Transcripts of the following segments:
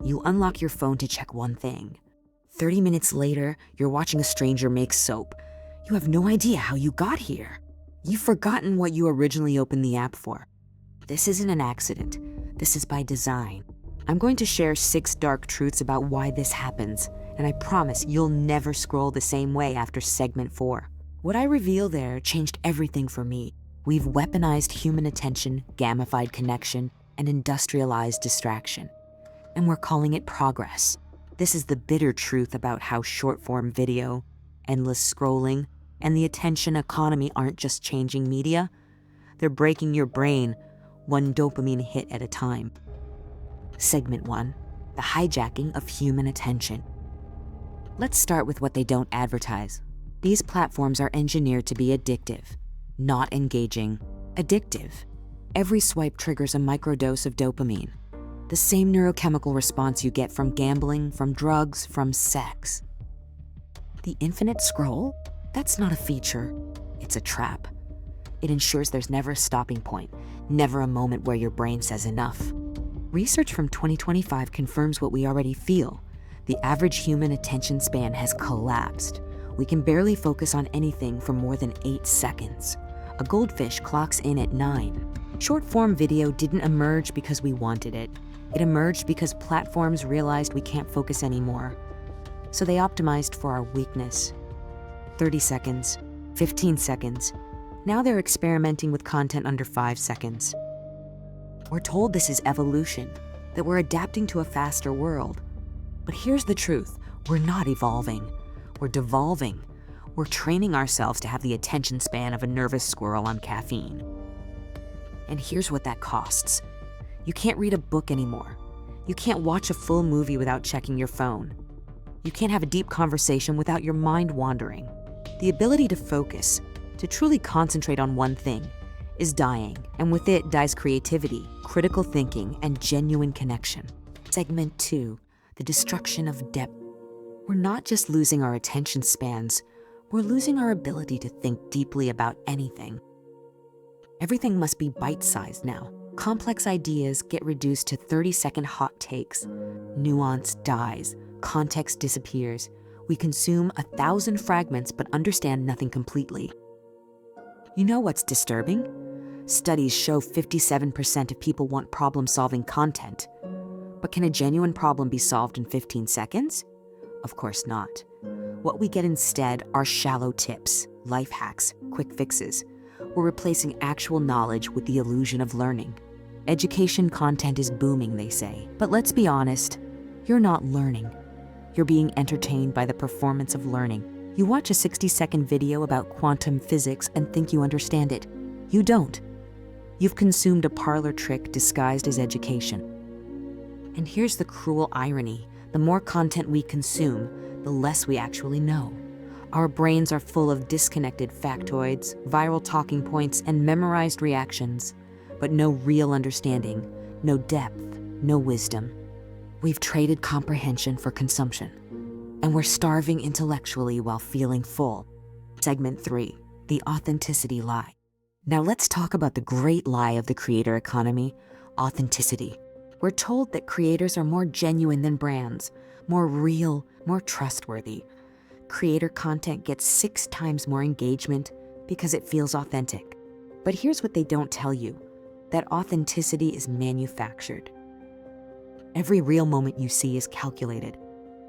You unlock your phone to check one thing. 30 minutes later, you're watching a stranger make soap. You have no idea how you got here. You've forgotten what you originally opened the app for. This isn't an accident. This is by design. I'm going to share 6 dark truths about why this happens, and I promise you'll never scroll the same way after segment 4. What I reveal there changed everything for me. We've weaponized human attention, gamified connection, and industrialized distraction. And we're calling it progress. This is the bitter truth about how short-form video, endless scrolling, and the attention economy aren't just changing media. They're breaking your brain one dopamine hit at a time. Segment 1, the hijacking of human attention. Let's start with what they don't advertise. These platforms are engineered to be addictive, not engaging. Addictive. Every swipe triggers a microdose of dopamine, the same neurochemical response you get from gambling, from drugs, from sex. The infinite scroll? That's not a feature, it's a trap. It ensures there's never a stopping point, never a moment where your brain says enough. Research from 2025 confirms what we already feel. The average human attention span has collapsed. We can barely focus on anything for more than 8 seconds. A goldfish clocks in at 9. Short-form video didn't emerge because we wanted it. It emerged because platforms realized we can't focus anymore. So they optimized for our weakness. 30 seconds, 15 seconds. Now they're experimenting with content under 5 seconds. We're told this is evolution, that we're adapting to a faster world. But here's the truth, we're not evolving, we're devolving. We're training ourselves to have the attention span of a nervous squirrel on caffeine. And here's what that costs. You can't read a book anymore. You can't watch a full movie without checking your phone. You can't have a deep conversation without your mind wandering. The ability to focus, to truly concentrate on one thing, is dying, and with it dies creativity, critical thinking, and genuine connection. Segment 2, the destruction of depth. We're not just losing our attention spans, we're losing our ability to think deeply about anything. Everything must be bite-sized now. Complex ideas get reduced to 30-second hot takes. Nuance dies, context disappears. We consume 1,000 fragments but understand nothing completely. You know what's disturbing? Studies show 57% of people want problem-solving content. But can a genuine problem be solved in 15 seconds? Of course not. What we get instead are shallow tips, life hacks, quick fixes. We're replacing actual knowledge with the illusion of learning. Education content is booming, they say. But let's be honest, you're not learning. You're being entertained by the performance of learning. You watch a 60-second video about quantum physics and think you understand it. You don't. You've consumed a parlor trick disguised as education. And here's the cruel irony. The more content we consume, the less we actually know. Our brains are full of disconnected factoids, viral talking points, and memorized reactions, but no real understanding, no depth, no wisdom. We've traded comprehension for consumption, and we're starving intellectually while feeling full. Segment 3, the authenticity lie. Now let's talk about the great lie of the creator economy, authenticity. We're told that creators are more genuine than brands, more real, more trustworthy. Creator content gets 6 times more engagement because it feels authentic. But here's what they don't tell you, that authenticity is manufactured. Every real moment you see is calculated.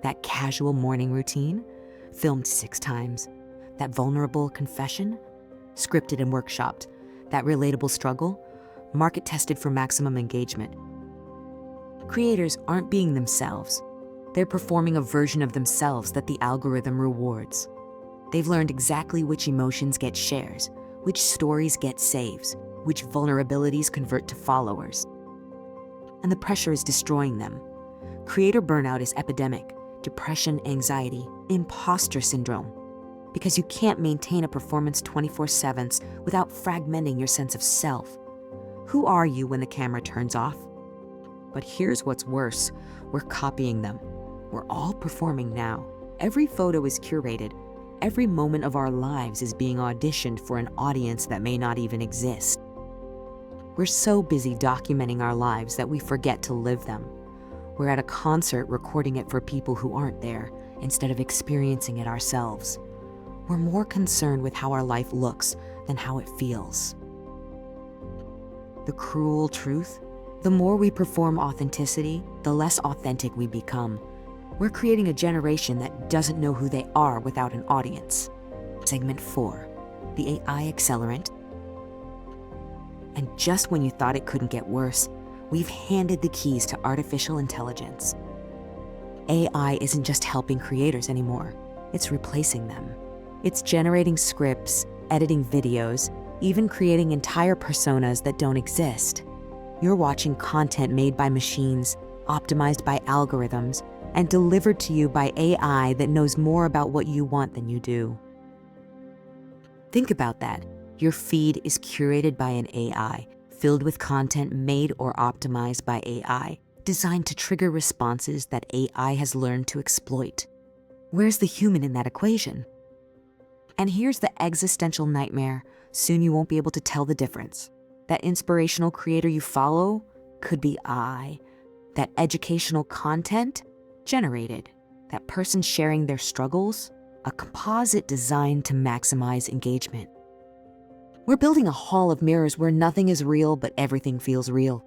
That casual morning routine, filmed 6 times. That vulnerable confession, scripted and workshopped. That relatable struggle, market tested for maximum engagement. Creators aren't being themselves. They're performing a version of themselves that the algorithm rewards. They've learned exactly which emotions get shares, which stories get saves, which vulnerabilities convert to followers. And the pressure is destroying them. Creator burnout is epidemic, depression, anxiety, imposter syndrome. Because you can't maintain a performance 24/7 without fragmenting your sense of self. Who are you when the camera turns off? But here's what's worse, we're copying them. We're all performing now. Every photo is curated. Every moment of our lives is being auditioned for an audience that may not even exist. We're so busy documenting our lives that we forget to live them. We're at a concert recording it for people who aren't there instead of experiencing it ourselves. We're more concerned with how our life looks than how it feels. The cruel truth? The more we perform authenticity, the less authentic we become. We're creating a generation that doesn't know who they are without an audience. Segment 4, the AI Accelerant. And just when you thought it couldn't get worse, we've handed the keys to artificial intelligence. AI isn't just helping creators anymore, it's replacing them. It's generating scripts, editing videos, even creating entire personas that don't exist. You're watching content made by machines, optimized by algorithms, and delivered to you by AI that knows more about what you want than you do. Think about that. Your feed is curated by an AI, filled with content made or optimized by AI, designed to trigger responses that AI has learned to exploit. Where's the human in that equation? And here's the existential nightmare. Soon you won't be able to tell the difference. That inspirational creator you follow could be I. That educational content, generated. That person sharing their struggles, a composite designed to maximize engagement. We're building a hall of mirrors where nothing is real, but everything feels real.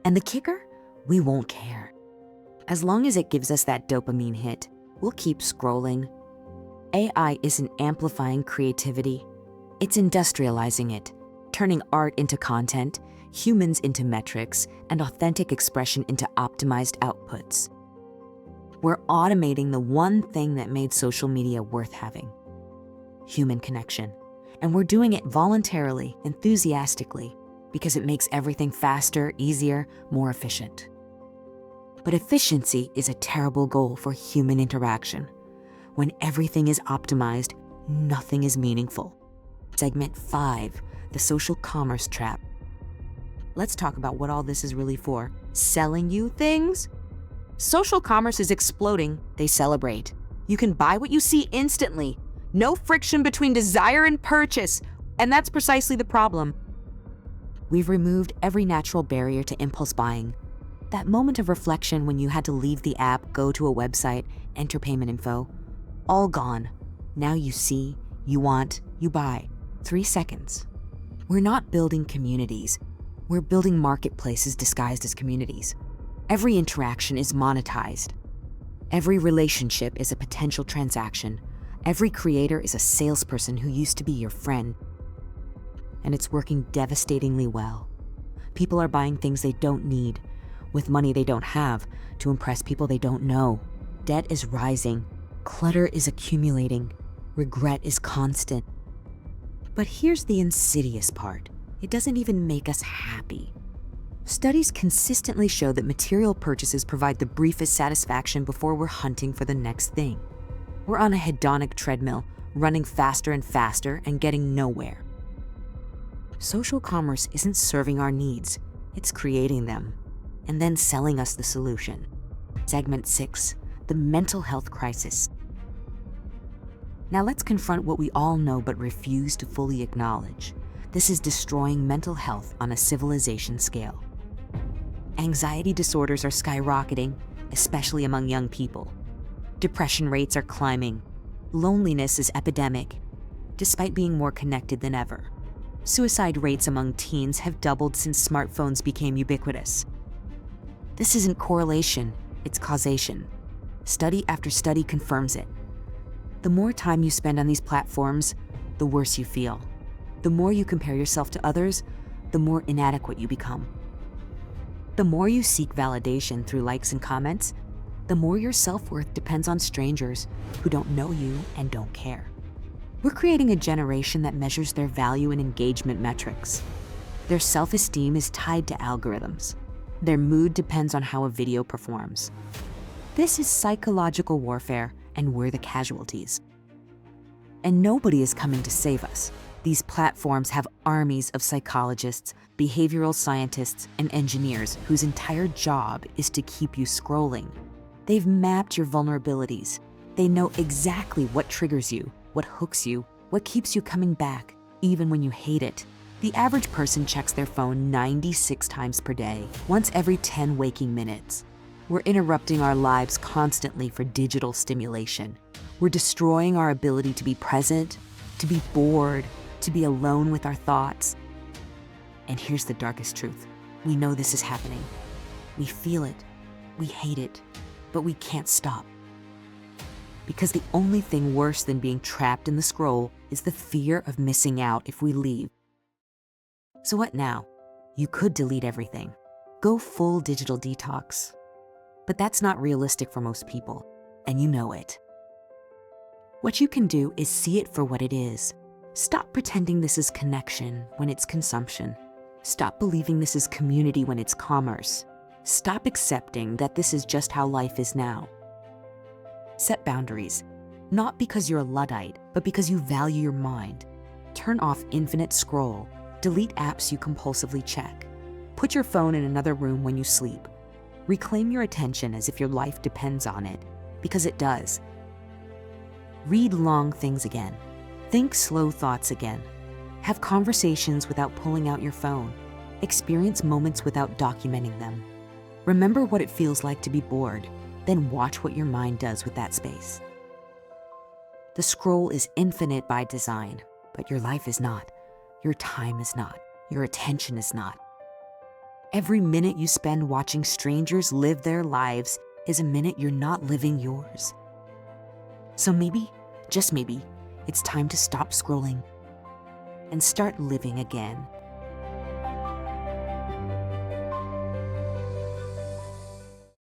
And the kicker? We won't care. As long as it gives us that dopamine hit, we'll keep scrolling. AI isn't amplifying creativity. It's industrializing it, turning art into content, humans into metrics, and authentic expression into optimized outputs. We're automating the one thing that made social media worth having: human connection. And we're doing it voluntarily, enthusiastically, because it makes everything faster, easier, more efficient. But efficiency is a terrible goal for human interaction. When everything is optimized, nothing is meaningful. Segment 5, the social commerce trap. Let's talk about what all this is really for. Selling you things? Social commerce is exploding. They celebrate. You can buy what you see instantly. No friction between desire and purchase. And that's precisely the problem. We've removed every natural barrier to impulse buying. That moment of reflection when you had to leave the app, go to a website, enter payment info, all gone. Now you see, you want, you buy. 3 seconds. We're not building communities. We're building marketplaces disguised as communities. Every interaction is monetized. Every relationship is a potential transaction. Every creator is a salesperson who used to be your friend. And it's working devastatingly well. People are buying things they don't need, with money they don't have, to impress people they don't know. Debt is rising. Clutter is accumulating. Regret is constant. But here's the insidious part. It doesn't even make us happy. Studies consistently show that material purchases provide the briefest satisfaction before we're hunting for the next thing. We're on a hedonic treadmill, running faster and faster and getting nowhere. Social commerce isn't serving our needs, it's creating them, and then selling us the solution. Segment 6, the mental health crisis. Now let's confront what we all know but refuse to fully acknowledge. This is destroying mental health on a civilization scale. Anxiety disorders are skyrocketing, especially among young people. Depression rates are climbing. Loneliness is epidemic, despite being more connected than ever. Suicide rates among teens have doubled since smartphones became ubiquitous. This isn't correlation, it's causation. Study after study confirms it. The more time you spend on these platforms, the worse you feel. The more you compare yourself to others, the more inadequate you become. The more you seek validation through likes and comments, the more your self-worth depends on strangers who don't know you and don't care. We're creating a generation that measures their value in engagement metrics. Their self-esteem is tied to algorithms. Their mood depends on how a video performs. This is psychological warfare, and we're the casualties. And nobody is coming to save us. These platforms have armies of psychologists, behavioral scientists, and engineers whose entire job is to keep you scrolling. They've mapped your vulnerabilities. They know exactly what triggers you, what hooks you, what keeps you coming back, even when you hate it. The average person checks their phone 96 times per day, once every 10 waking minutes. We're interrupting our lives constantly for digital stimulation. We're destroying our ability to be present, to be bored, to be alone with our thoughts. And here's the darkest truth. We know this is happening. We feel it, we hate it, but we can't stop. Because the only thing worse than being trapped in the scroll is the fear of missing out if we leave. So what now? You could delete everything. Go full digital detox. But that's not realistic for most people, and you know it. What you can do is see it for what it is. Stop pretending this is connection when it's consumption. Stop believing this is community when it's commerce. Stop accepting that this is just how life is now. Set boundaries, not because you're a Luddite, but because you value your mind. Turn off infinite scroll. Delete apps you compulsively check. Put your phone in another room when you sleep. Reclaim your attention as if your life depends on it, because it does. Read long things again. Think slow thoughts again. Have conversations without pulling out your phone. Experience moments without documenting them. Remember what it feels like to be bored, then watch what your mind does with that space. The scroll is infinite by design, but your life is not. Your time is not. Your attention is not. Every minute you spend watching strangers live their lives is a minute you're not living yours. So maybe, just maybe, it's time to stop scrolling and start living again.